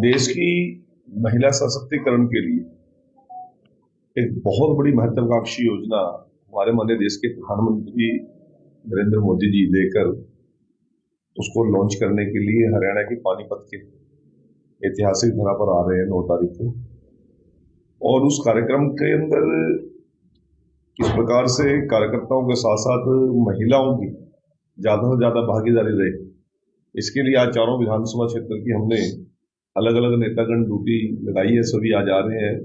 देश की महिला सशक्तिकरण के लिए एक बहुत बड़ी महत्वाकांक्षी योजना हमारे माननीय देश के प्रधानमंत्री नरेंद्र मोदी जी लेकर उसको लॉन्च करने के लिए हरियाणा की पानीपत के ऐतिहासिक धरा पर आ रहे हैं 9 तारीख को। और उस कार्यक्रम के अंदर किस प्रकार से कार्यकर्ताओं के साथ साथ महिलाओं की ज्यादा से ज्यादा भागीदारी रहे, इसके लिए आज चारों विधानसभा क्षेत्र की हमने अलग अलग नेतागण ड्यूटी लगाई है। सभी आज आ रहे हैं।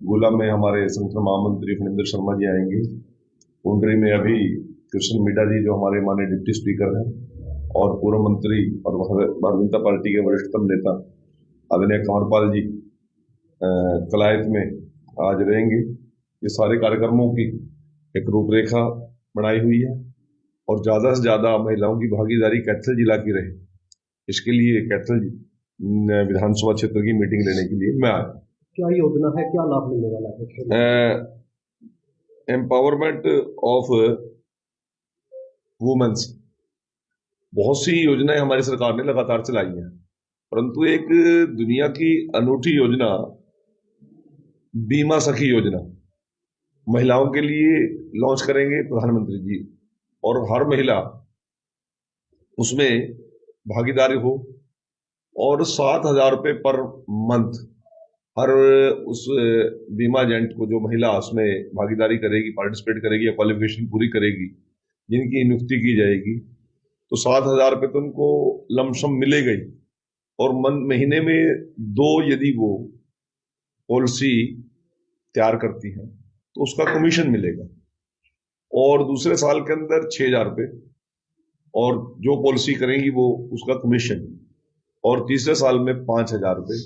गोला में हमारे संगठन महामंत्री फणिंदर शर्मा जी आएंगे। कुंडरी में अभी कृष्ण मीडा जी जो हमारे माननीय डिप्टी स्पीकर हैं और पूर्व मंत्री और भारतीय जनता पार्टी के वरिष्ठतम नेता आदरणीय कंवरपाल जी कलायत में आज रहेंगे। ये सारे कार्यक्रमों की एक रूपरेखा बनाई हुई है और ज्यादा से ज्यादा महिलाओं की भागीदारी कैथल जिला की रहे, इसके लिए कैथल विधानसभा क्षेत्र की मीटिंग लेने के लिए मैं आया। क्या योजना है, क्या लाभ मिलने वाला है? एम्पावरमेंट ऑफ वुमेन्स, बहुत सी योजनाएं हमारी सरकार ने लगातार चलाई हैं, परंतु एक दुनिया की अनूठी योजना बीमा सखी योजना महिलाओं के लिए लॉन्च करेंगे प्रधानमंत्री जी, और हर महिला उसमें भागीदारी हो और 7,000 रुपये पर मंथ हर उस बीमा एजेंट को, जो महिला उसमें भागीदारी करेगी, पार्टिसिपेट करेगी या क्वालिफिकेशन पूरी करेगी, जिनकी नियुक्ति की जाएगी, तो 7,000 रुपये तो उनको लमसम मिलेगा ही। और महीने में 2 यदि वो पॉलिसी तैयार करती है तो उसका कमीशन मिलेगा, और दूसरे साल के अंदर 6,000 रुपये, और जो पॉलिसी करेंगी वो उसका कमीशन, और तीसरे साल में 5,000 रुपये,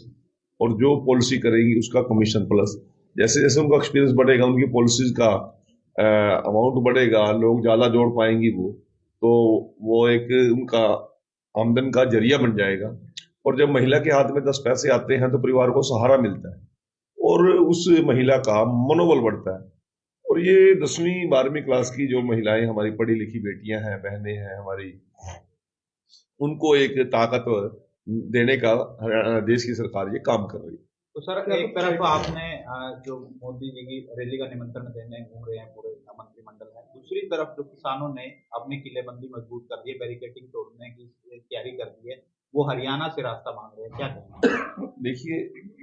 और जो पॉलिसी करेगी उसका कमीशन प्लस। जैसे जैसे उनका एक्सपीरियंस बढ़ेगा, उनकी पॉलिसीज का अमाउंट बढ़ेगा, लोग ज्यादा जोड़ पाएंगी तो वो एक उनका आमदन का जरिया बन जाएगा। और जब महिला के हाथ में 10 पैसे आते हैं तो परिवार को सहारा मिलता है और उस महिला का मनोबल बढ़ता है। और ये 10वीं 12वीं क्लास की जो महिलाएं हमारी पढ़ी लिखी बेटियां हैं, बहनें हैं हमारी, उनको एक ताकत देने का देश की सरकार ये काम कर रही है। तो सर, एक तरफ आपने जो मोदी जी की रैली का निमंत्रण देने घूम रहे हैं पूरे मंत्रिमंडल में, दूसरी तरफ जो किसानों ने अपनी किलेबंदी मजबूत कर दी है, बैरिकेडिंग तोड़ने की तैयारी कर दी है, वो हरियाणा से रास्ता मांग रहे हैं, क्या कहना है? देखिए,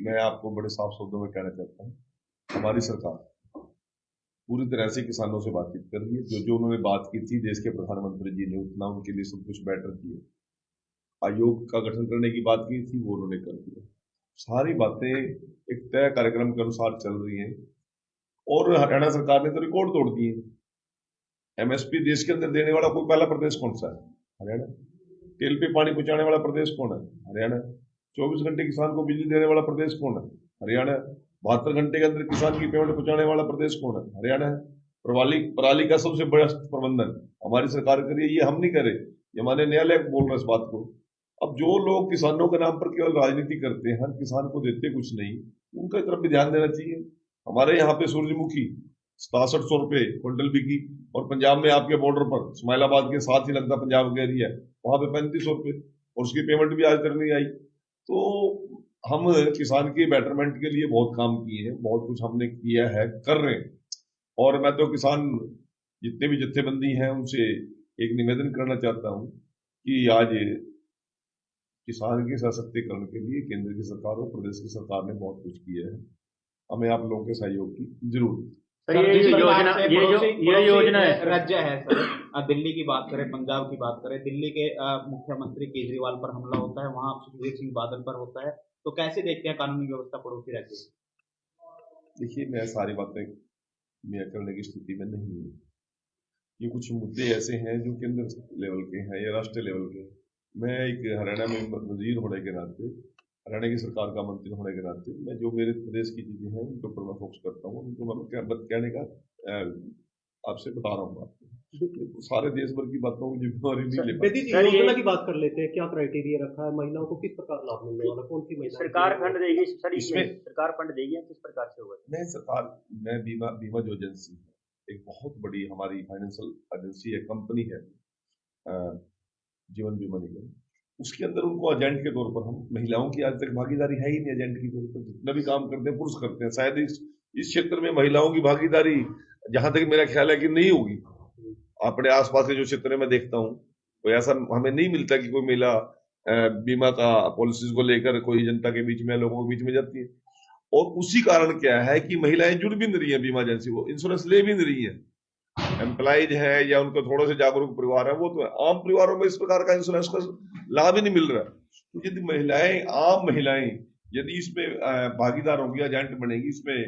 मैं आपको बड़े साफ शब्दों में कहना चाहता हूँ, हमारी सरकार पूरी तरह से किसानों से बातचीत कर रही है। जो उन्होंने बात की थी देश के प्रधानमंत्री जी ने, उतना उनके लिए सब कुछ बेटर किया। आयोग का गठन करने की बात की थी, वो उन्होंने कर दिया। सारी बातें एक तय कार्यक्रम के अनुसार चल रही हैं, और हरियाणा सरकार ने तो रिकॉर्ड तोड़ दिए। एमएसपी देश के अंदर देने वाला कोई पहला प्रदेश कौन सा है? हरियाणा। तेल पे पानी पहुंचाने वाला प्रदेश कौन है? हरियाणा। 24 घंटे किसान को बिजली देने वाला प्रदेश कौन है? हरियाणा। 72 घंटे के अंदर किसान की पेमेंट पहुंचाने वाला प्रदेश कौन है? हरियाणा है। पराली का सबसे बड़ा प्रबंधन हमारी सरकार करिए, ये हम नहीं करे, ये हमारे न्यायालय बोल रहे इस बात को। अब जो लोग किसानों के नाम पर केवल राजनीति करते हैं, किसान को देते कुछ नहीं, उनका तरफ भी ध्यान देना चाहिए। हमारे यहाँ पे सूरजमुखी 6700 रुपये क्विंटल बिकी, और पंजाब में आपके बॉर्डर पर इस्माइलाबाद के साथ ही लगता पंजाब का एरिया है, वहां पे 3500 रुपये, और उसकी पेमेंट भी आज तक नहीं आई। तो हम किसान के बेटरमेंट के लिए बहुत काम किए हैं, बहुत कुछ हमने किया है, कर रहे हैं। और मैं तो किसान जितने भी जत्थेबंदी हैं उनसे एक निवेदन करना चाहता हूं कि आज किसान के सशक्तिकरण के लिए केंद्र की सरकार और प्रदेश की सरकार ने बहुत कुछ किया है। हमें आप लोगों के सहयोग की जरूरत है। ये योजना है राज्य है सर, दिल्ली की बात करें, पंजाब की बात करें, दिल्ली के मुख्यमंत्री केजरीवाल पर हमला होता है, वहां सुखबीर सिंह बादल पर होता है, तो कैसे देखते हैं कानूनी व्यवस्था पड़ोसी राज्य? देखिए, मैं सारी बातें मैं करने की स्थिति में नहीं हूँ। ये कुछ मुद्दे ऐसे हैं जो केंद्र लेवल के हैं या राष्ट्रीय लेवल के हैं। मैं एक हरियाणा में वजीर होने के नाते, हरियाणा की सरकार का मंत्री होने के नाते, मैं जो मेरे प्रदेश की चीजें हैं उनके ऊपर मैं फोकस करता हूँ, उनको मैं कहने का आपसे बता रहा हूँ आपको। सारे देश भर की बातों की जिम्मेवारी नहीं ले पाते। योजना की बात कर लेते हैं, क्या क्राइटेरिया रखा है, महिलाओं को किस प्रकार लाभ मिलने वाला, कौन सी महिला सरकार फंड देगी? सर, इसमें सरकार फंड देगी, किस प्रकार से होगा? नहीं, सरकार, मैं बीमा जो एजेंसी है, एक बहुत बड़ी हमारी फाइनेंशियल एजेंसी है, कंपनी है जीवन बीमा निगम, उसके अंदर उनको एजेंट के तौर पर हम महिलाओं की आज तक भागीदारी है ही नहीं एजेंट की तौर पर। जितना भी काम करते हैं पुरुष करते हैं। शायद इस क्षेत्र में महिलाओं की भागीदारी जहां तक मेरा ख्याल है कि नहीं होगी। अपने आसपास के जो क्षेत्र में देखता हूँ कोई ऐसा हमें नहीं मिलता कि कोई महिला बीमा का पॉलिसीज को लेकर कोई जनता के बीच में लोगों के बीच में जाती है। और उसी कारण क्या है कि महिलाएं जुड़ भी नहीं रही है बीमा एजेंसी, वो इंश्योरेंस ले भी नहीं रही है। एम्प्लॉयज है या उनके थोड़े से जागरूक परिवार है वो तो है। आम परिवारों में इस प्रकार का इंश्योरेंस का लाभ ही नहीं मिल रहा। तो यदि आम महिलाएं यदि इसमें भागीदार होंगी, एजेंट बनेगी, इसमें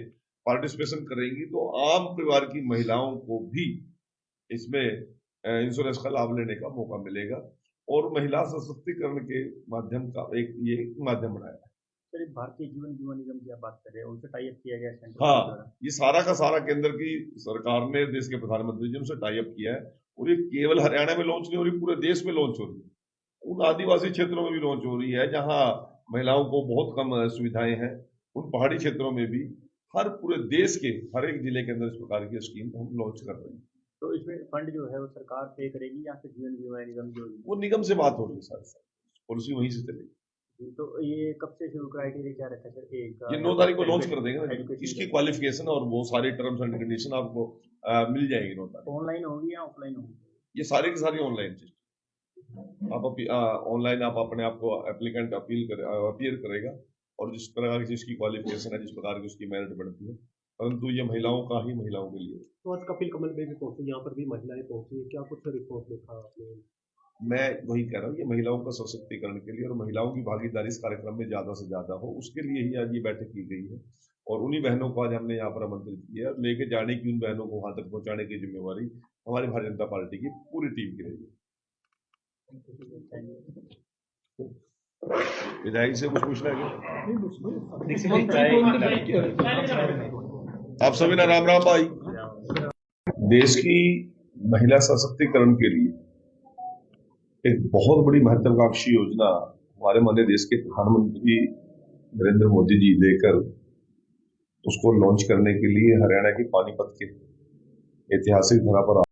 पार्टिसिपेशन करेंगी, तो आम परिवार की महिलाओं को भी इसमें इंश्योरेंस का लाभ लेने का मौका मिलेगा और महिला सशक्तिकरण के माध्यम का ये माध्यम बनाया। सर, भारतीय जीवन बीमा निगम की आप बात कर रहे हैं, उनसे टाई अप किया गया सेंटर हाँ, द्वारा। ये सारा का सारा केंद्र की सरकार ने, देश के प्रधानमंत्री जी उनसे टाई अप किया है और ये केवल हरियाणा में लॉन्च नहीं हो रही, पूरे देश में लॉन्च हो रही है। उन आदिवासी क्षेत्रों में भी लॉन्च हो रही है जहां महिलाओं को बहुत कम सुविधाएं हैं। उन पहाड़ी क्षेत्रों में भी हर पूरे देश के हर एक जिले के अंदर इस प्रकार की स्कीम हम लॉन्च कर रहे हैं। तो इसमें फंड जो है वो सरकार पे करेगी या फिर जीवन बीमा निगम जो वो निगम से बात हो रही है सारी पॉलिसी वहीं से चलेगी। तो ये कब से शुरू क्राइटेरिया क्या रखा है सर? ये 9 तारीख को लॉन्च कर देंगे ना। इसकी क्वालिफिकेशन और वो सारी टर्म्स एंड कंडीशन आपको मिल जाएगी 9 तारीख। ऑनलाइन होगी या ऑफलाइन होगी? ये सारी की सारी ऑनलाइन चीज। आप ऑनलाइन आप अपने आप को एप्लीकेंट अपीयर करेगा और जिस प्रकार की इसकी क्वालिफिकेशन है, जिस प्रकार की उसकी मेरिट बढ़ती है, परंतु ये महिलाओं का ही महिलाओं के लिए। तो आज कपिल कमल में भी पहुंची, यहाँ पर भी महिलाएं पहुंची, क्या कुछ रिस्पॉन्स देखा आपने? मैं वही कह रहा हूँ, ये महिलाओं का सशक्तिकरण के लिए और महिलाओं की भागीदारी इस कार्यक्रम में ज्यादा से ज्यादा हो, उसके लिए ही आज ये बैठक की गई है। और उन्हीं बहनों को आज हमने यहाँ पर आमंत्रित किया है। लेके जाने की, उन बहनों को वहां तक पहुंचाने की जिम्मेवारी हमारी भारतीय जनता पार्टी की पूरी टीम की रहेगी। विधायक से कुछ पूछना है? आप सभी ना राम राम भाई। देश की महिला सशक्तिकरण के लिए एक बहुत बड़ी महत्वाकांक्षी योजना हमारे माननीय देश के प्रधानमंत्री नरेंद्र मोदी जी लेकर उसको लॉन्च करने के लिए हरियाणा की पानीपत के ऐतिहासिक धरा पर